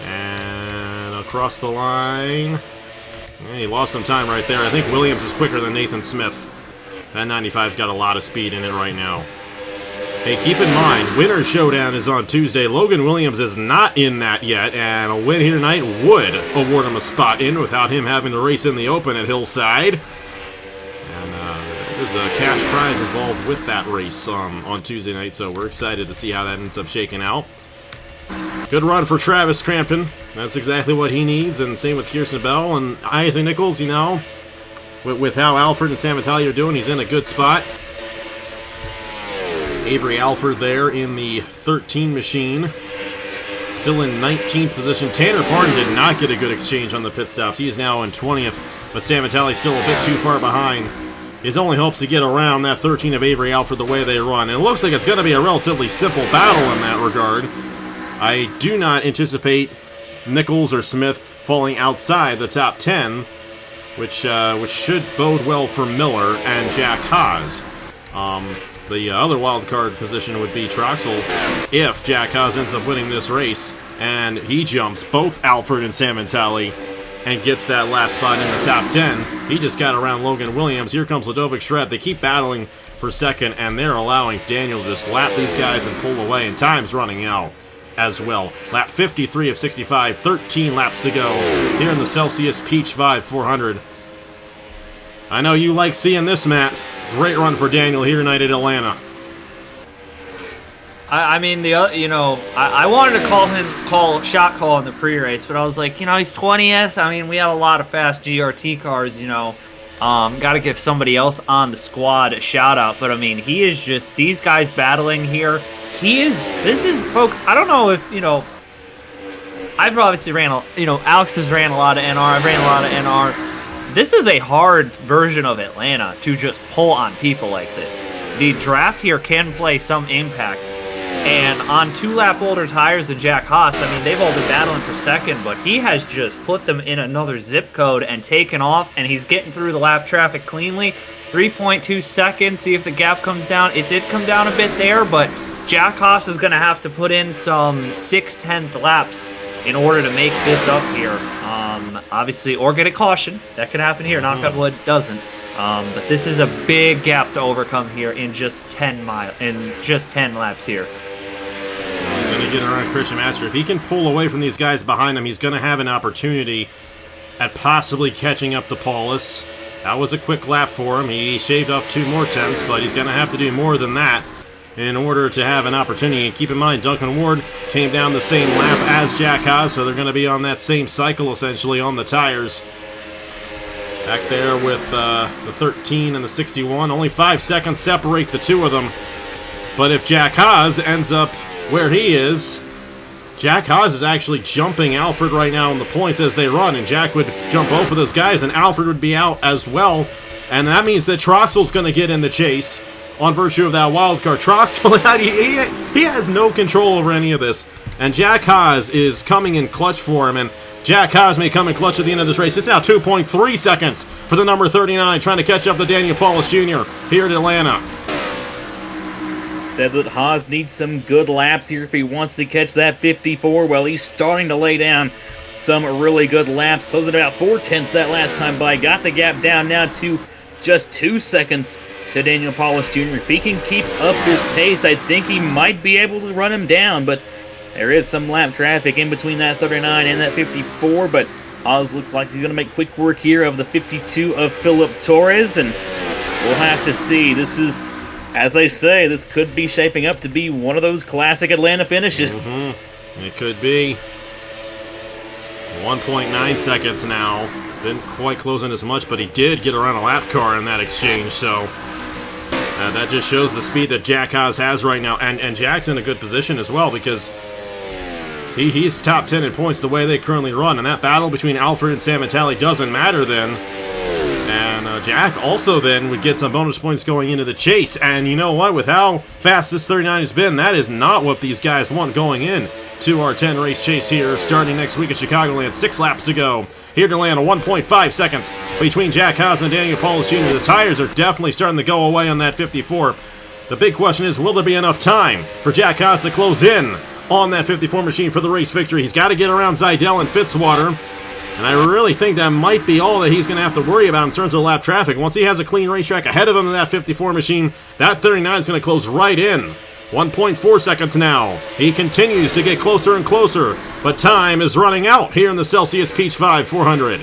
And across the line. Yeah, he lost some time right there. I think Williams is quicker than Nathan Smith. That 95's got a lot of speed in it right now. Hey, keep in mind, Winter Showdown is on Tuesday. Logan Williams is not in that yet, and a win here tonight would award him a spot in without him having to race in the open at Hillside. And there's a cash prize involved with that race on Tuesday night, so we're excited to see how that ends up shaking out. Good run for Travis Crampton. That's exactly what he needs, and same with Kirsten Bell and Isaac Nichols, you know. With how Alfred and Sam Vitale are doing, he's in a good spot. Avery Alford there in the 13 machine. Still in 19th position. Tanner Parton did not get a good exchange on the pit stops. He is now in 20th, but Sam Vitale still a bit too far behind. His only hopes to get around that 13 of Avery Alford the way they run. And it looks like it's going to be a relatively simple battle in that regard. I do not anticipate Nichols or Smith falling outside the top 10, which should bode well for Miller and Jack Haas. The other wild card position would be Troxel if Jack Haas ends up winning this race and he jumps both Alfred and Sam Vitale and gets that last spot in the top 10. He just got around Logan Williams. Here comes Ludovic Shred. They keep battling for second, and they're allowing Daniel to just lap these guys and pull away, and time's running out as well. Lap 53 of 65, 13 laps to go here in the Celsius Peach Vibe 400. I know you like seeing this, Matt. Great run for Daniel here tonight at Atlanta. I mean, I wanted to shot call in the pre-race, but I was like, he's 20th. I mean, we have a lot of fast GRT cars, got to give somebody else on the squad a shout out. But I mean, he is just, these guys battling here. This is, folks, I don't know if, I've obviously Alex has ran a lot of NR, I've ran a lot of NR. This is a hard version of Atlanta to just pull on people like this. The draft here can play some impact. And on 2-lap older tires than Jack Haas, I mean, they've all been battling for second, but he has just put them in another zip code and taken off, and he's getting through the lap traffic cleanly. 3.2 seconds, see if the gap comes down. It did come down a bit there, but Jack Haas is going to have to put in some 6/10 laps in order to make this up here. Obviously, or get a caution. That could happen here. Knock on wood, doesn't. But this is a big gap to overcome here in just 10 laps here. He's going to get around Christian Master. If he can pull away from these guys behind him, he's going to have an opportunity at possibly catching up to Paulus. That was a quick lap for him. He shaved off 2 more tenths, but he's going to have to do more than that in order to have an opportunity. And keep in mind, Duncan Ward came down the same lap as Jack Haas, so they're going to be on that same cycle, essentially, on the tires. Back there with the 13 and the 61. Only 5 seconds separate the two of them. But if Jack Haas ends up where he is, Jack Haas is actually jumping Alfred right now in the points as they run, and Jack would jump both of those guys, and Alfred would be out as well. And that means that Troxel's going to get in the chase on virtue of that wild card. Troxel, he has no control over any of this. And Jack Haas is coming in clutch for him, and Jack Haas may come in clutch at the end of this race. It's now 2.3 seconds for the number 39, trying to catch up to Daniel Paulus Jr. here at Atlanta. Said that Haas needs some good laps here if he wants to catch that 54. Well, he's starting to lay down some really good laps. Closing about 4/10 that last time by. Got the gap down now to just 2 seconds to Daniel Paulus Jr. If he can keep up this pace, I think he might be able to run him down, but there is some lap traffic in between that 39 and that 54, but Haas looks like he's going to make quick work here of the 52 of Philip Torres, and we'll have to see. This is, as I say, this could be shaping up to be one of those classic Atlanta finishes. It could be. 1.9 seconds now. Didn't quite close in as much, but he did get around a lap car in that exchange, so that just shows the speed that Jack Haas has right now. And Jack's in a good position as well, because He's top 10 in points the way they currently run, and that battle between Alfred and Sam Vitale doesn't matter then. And Jack also then would get some bonus points going into the chase. And you know what? With how fast this 39 has been, that is not what these guys want going in to our 10-race chase here, starting next week at Chicagoland. 6 laps to go. Here to Atlanta, 1.5 seconds between Jack Haas and Daniel Paulus Jr. The tires are definitely starting to go away on that 54. The big question is, will there be enough time for Jack Haas to close in on that 54 machine for the race victory? He's got to get around Zidell and Fitzwater. And I really think that might be all that he's going to have to worry about in terms of lap traffic. Once he has a clean racetrack ahead of him in that 54 machine, that 39 is going to close right in. 1.4 seconds now. He continues to get closer and closer, but time is running out here in the Celsius Peach 5 400.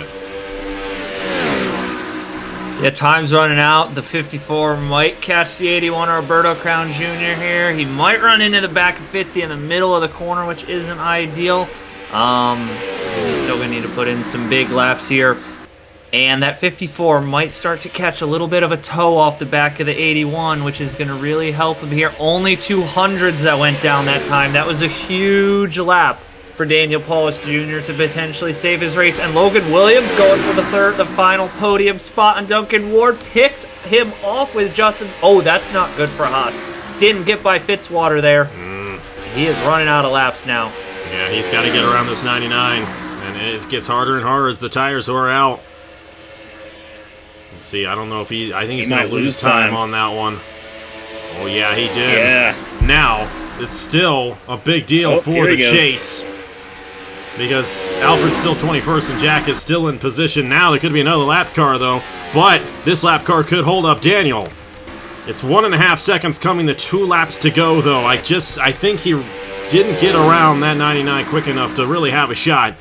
Yeah, time's running out. The 54 might catch the 81 Roberto Crown Jr. here. He might run into the back of Fitzy in the middle of the corner, which isn't ideal. He's still going to need to put in some big laps here. And that 54 might start to catch a little bit of a toe off the back of the 81, which is going to really help him here. Only 200s that went down that time. That was a huge lap for Daniel Paulus Jr. to potentially save his race. And Logan Williams going for the final podium spot. And Duncan Ward picked him off with Justin. Oh, that's not good for Haas. Didn't get by Fitzwater there. He is running out of laps now. Yeah, he's got to get around this 99. And it gets harder and harder as the tires wear out. Let's see, I don't know if I think he's going to lose time on that one. Oh, yeah, he did. Yeah. Now, it's still a big deal for the chase. Because Alfred's still 21st and Jack is still in position. Now, there could be another lap car, though. But this lap car could hold up Daniel. It's 1.5 seconds coming to 2 laps to go, though. I think he didn't get around that 99 quick enough to really have a shot.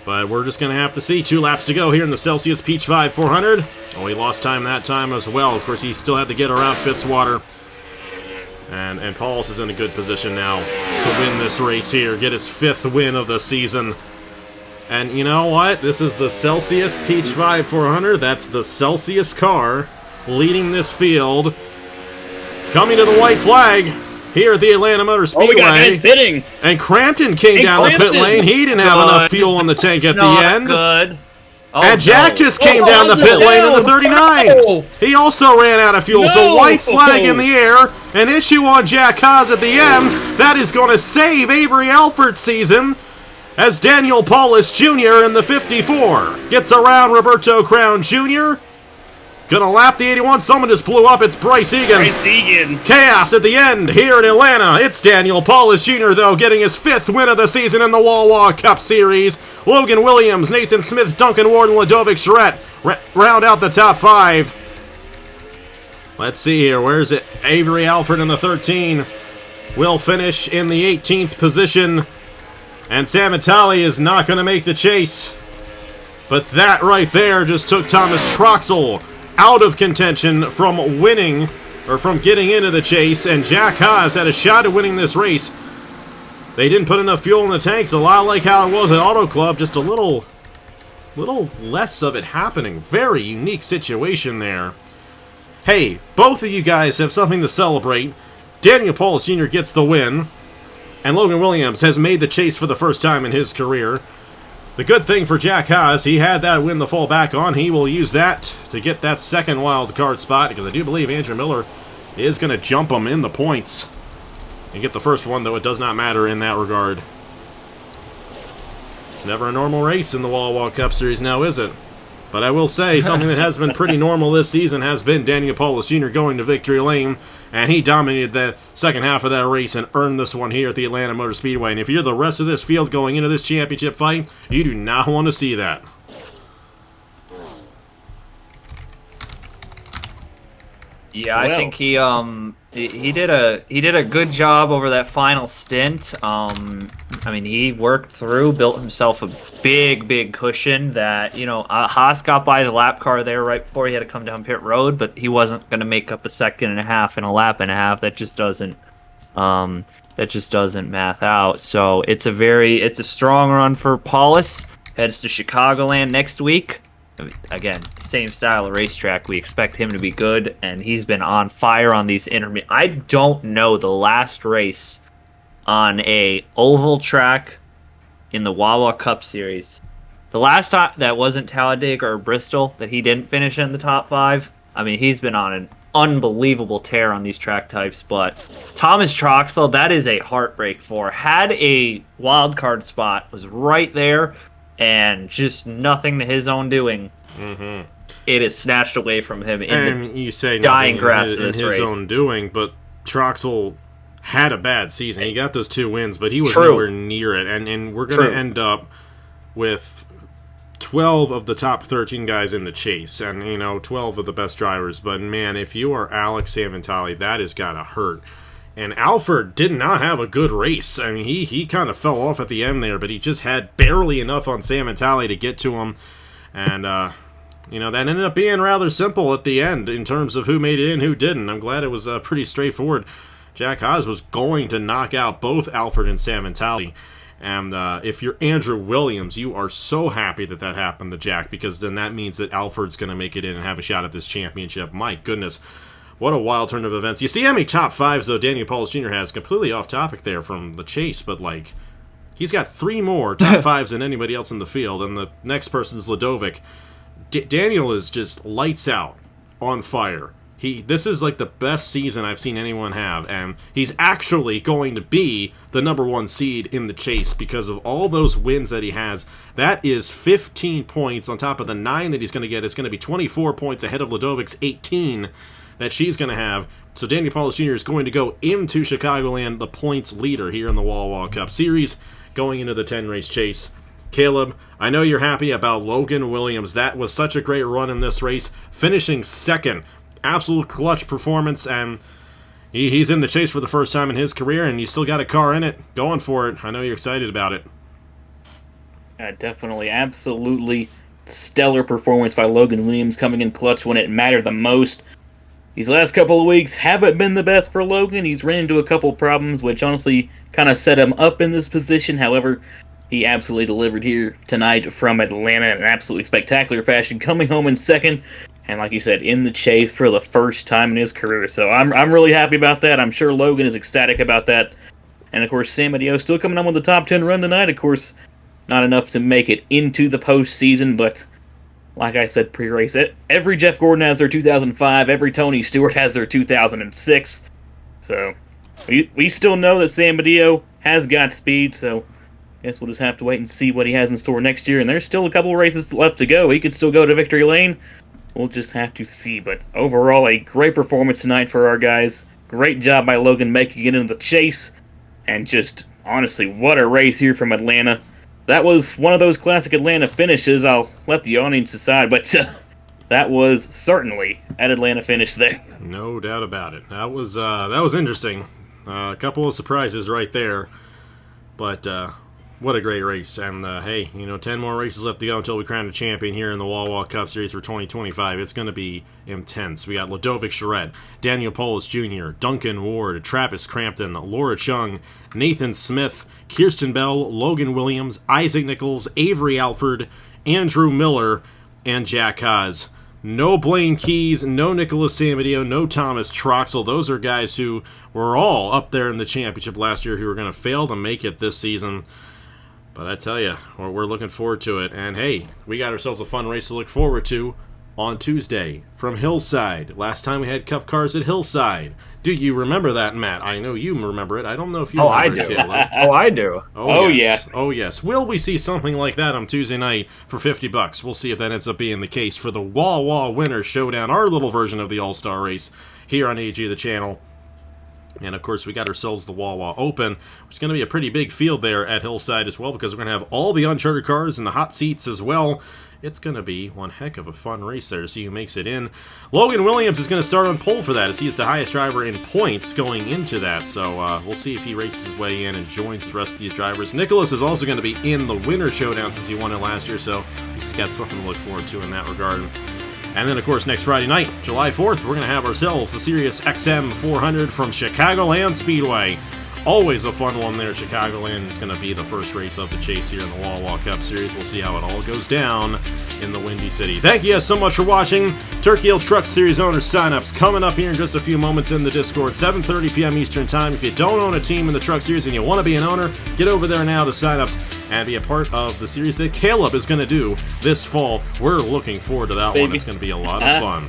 But we're just going to have to see. 2 laps to go here in the Celsius Peach 5 400. Oh, he lost time that time as well. Of course, he still had to get around Fitzwater. And Paulus is in a good position now to win this race here. Get his 5th win of the season. And you know what? This is the Celsius Peach 5 400. That's the Celsius car leading this field. Coming to the white flag here at the Atlanta Motor Speedway. Oh, we got guys pitting. And Crampton came down the pit lane. He didn't have enough fuel in the tank at the end. Good. Oh, and Jack just came down the pit lane in the 39. No. He also ran out of fuel. So white flag in the air. An issue on Jack Haas at the end. That is going to save Avery Alford's season as Daniel Paulus Jr. in the 54 gets around Roberto Crown Jr. Gonna lap the 81. Someone just blew up. It's Bryce Egan. Bryce Egan. Chaos at the end here in Atlanta. It's Daniel Paulus Jr., though, getting his 5th win of the season in the Wawa Cup Series. Logan Williams, Nathan Smith, Duncan Ward, and Ludovic Charette round out the top 5. Let's see here. Where's it? Avery Alford in the 13 will finish in the 18th position. And Sam Vitale is not going to make the chase. But that right there just took Thomas Troxel out of contention from winning, or from getting into the chase, and Jack Haas had a shot at winning this race. They didn't put enough fuel in the tanks, a lot like how it was at Auto Club, just a little less of it happening. Very unique situation there. Hey, both of you guys have something to celebrate. Daniel Paulus Jr. gets the win, and Logan Williams has made the chase for the first time in his career. The good thing for Jack Haas, he had that win to fall back on. He will use that to get that 2nd wild card spot, because I do believe Andrew Miller is going to jump him in the points and get the 1st one, though it does not matter in that regard. It's never a normal race in the Wawa Cup Series now, is it? But I will say, something that has been pretty normal this season has been Daniel Paulus Jr. going to victory lane, and he dominated the second half of that race and earned this one here at the Atlanta Motor Speedway. And if you're the rest of this field going into this championship fight, you do not want to see that. Yeah, I think he did a good job over that final stint. I mean, he worked through, built himself a big cushion that, you know, Haas got by the lap car there right before he had to come down pit road, but he wasn't going to make up a 2.5 seconds and a lap and a half. That just doesn't math out. So it's a strong run for Paulus. Heads to Chicagoland next week. Again, same style of racetrack. We expect him to be good, and he's been on fire on these intermediate. I don't know the last race on a oval track in the Wawa Cup Series. The last time that wasn't Talladega or Bristol that he didn't finish in the top 5. I mean, he's been on an unbelievable tear on these track types, but Thomas Troxell, that is a heartbreak for. Had a wild card spot, was right there, and just nothing to his own doing. Mm-hmm. It is snatched away from him in And you say dying nothing grass in of this his race. own doing, but Troxell had a bad season. He got those 2 wins, but he was True. nowhere near it. And we're going True. to end up with 12 of the top 13 guys in the chase, and 12 of the best drivers. But man, if you are Alex Savintali, that has got to hurt. And Alford did not have a good race. I mean, he kind of fell off at the end there, but he just had barely enough on Savintali to get to him. And that ended up being rather simple at the end in terms of who made it in, who didn't. I'm glad it was pretty straightforward. Jack Haas was going to knock out both Alford and Savintali. And if you're Andrew Williams, you are so happy that happened to Jack, because then that means that Alford's going to make it in and have a shot at this championship. My goodness, what a wild turn of events. You see how many top 5s, though, Daniel Paulus Jr. has. Completely off topic there from the chase, but, he's got 3 more top 5s than anybody else in the field, and the next person is Ladovic. Daniel is just lights out, on fire. This is the best season I've seen anyone have, and he's actually going to be the number 1 seed in the chase because of all those wins that he has. That is 15 points on top of the 9 that he's going to get. It's going to be 24 points ahead of Ladovic's 18 that she's going to have. So Daniel Paulus Jr. is going to go into Chicagoland the points leader here in the Wawa Cup Series, going into the 10-race chase. Caleb, I know you're happy about Logan Williams. That was such a great run in this race, finishing second. Absolute clutch performance, and he's in the chase for the first time in his career, and you still got a car in it. Going for it. I know you're excited about it. Definitely, absolutely stellar performance by Logan Williams, coming in clutch when it mattered the most. These last couple of weeks haven't been the best for Logan. He's ran into a couple problems, which honestly kind of set him up in this position. However, he absolutely delivered here tonight from Atlanta in an absolutely spectacular fashion, coming home in second. And like you said, in the chase for the first time in his career. So I'm really happy about that. I'm sure Logan is ecstatic about that. And of course, Sam Adio still coming on with the top 10 run tonight. Of course, not enough to make it into the postseason, but like I said pre-race, every Jeff Gordon has their 2005, every Tony Stewart has their 2006. So we still know that Sam Adio has got speed, so I guess we'll just have to wait and see what he has in store next year. And there's still a couple races left to go. He could still go to victory lane. We'll just have to see, but overall, a great performance tonight for our guys. Great job by Logan making it into the chase, and just, honestly, what a race here from Atlanta. That was one of those classic Atlanta finishes. I'll let the audience decide, but that was certainly an Atlanta finish there. No doubt about it. That was interesting. A couple of surprises right there, but what a great race. And hey, 10 more races left to go until we crown a champion here in the Wawa Cup Series for 2025. It's going to be intense. We got Ladovic Charette, Daniel Paulus Jr., Duncan Ward, Travis Crampton, Laura Chung, Nathan Smith, Kirsten Bell, Logan Williams, Isaac Nichols, Avery Alford, Andrew Miller, and Jack Haas. No Blaine Keys, no Nicholas Samadio, no Thomas Troxell. Those are guys who were all up there in the championship last year who are going to fail to make it this season. But I tell you, we're looking forward to it. And hey, we got ourselves a fun race to look forward to on Tuesday from Hillside. Last time we had Cup cars at Hillside. Do you remember that, Matt? I know you remember it. I don't know if you remember it, Caleb. Oh, I do. Oh, yes. yeah. Oh, yes. Will we see something like that on Tuesday night for $50? We'll see if that ends up being the case for the Wawa Winner Showdown, our little version of the All-Star Race here on AG the channel. And, of course, we got ourselves the Wawa Open, which is going to be a pretty big field there at Hillside as well, because we're going to have all the uncharted cars in the hot seats as well. It's going to be one heck of a fun race there to see who makes it in. Logan Williams is going to start on pole for that, as he's the highest driver in points going into that. So we'll see if he races his way in and joins the rest of these drivers. Nicholas is also going to be in the Winner Showdown since he won it last year, so he's got something to look forward to in that regard. And then, of course, next Friday night, July 4th, we're going to have ourselves the Sirius XM 400 from Chicagoland Speedway. Always a fun one there at Chicagoland. It's going to be the first race of the chase here in the Wawa Cup Series. We'll see how it all goes down in the Windy City. Thank you guys so much for watching. Turkey Hill Truck Series owner signups coming up here in just a few moments in the Discord, 7:30 p.m. Eastern Time. If you don't own a team in the Truck Series and you want to be an owner, get over there now to signups and be a part of the series that Caleb is going to do this fall. We're looking forward to that one. It's going to be a lot of fun.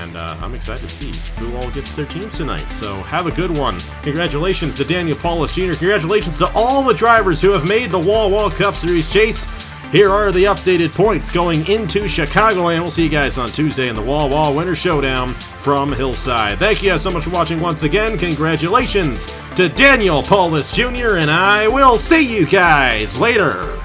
And I'm excited to see who all gets their teams tonight. So have a good one. Congratulations to Daniel Paulus Jr. Congratulations to all the drivers who have made the Wawa Cup Series chase. Here are the updated points going into Chicagoland. We'll see you guys on Tuesday in the Wawa Winter Showdown from Hillside. Thank you guys so much for watching once again. Congratulations to Daniel Paulus Jr. And I will see you guys later.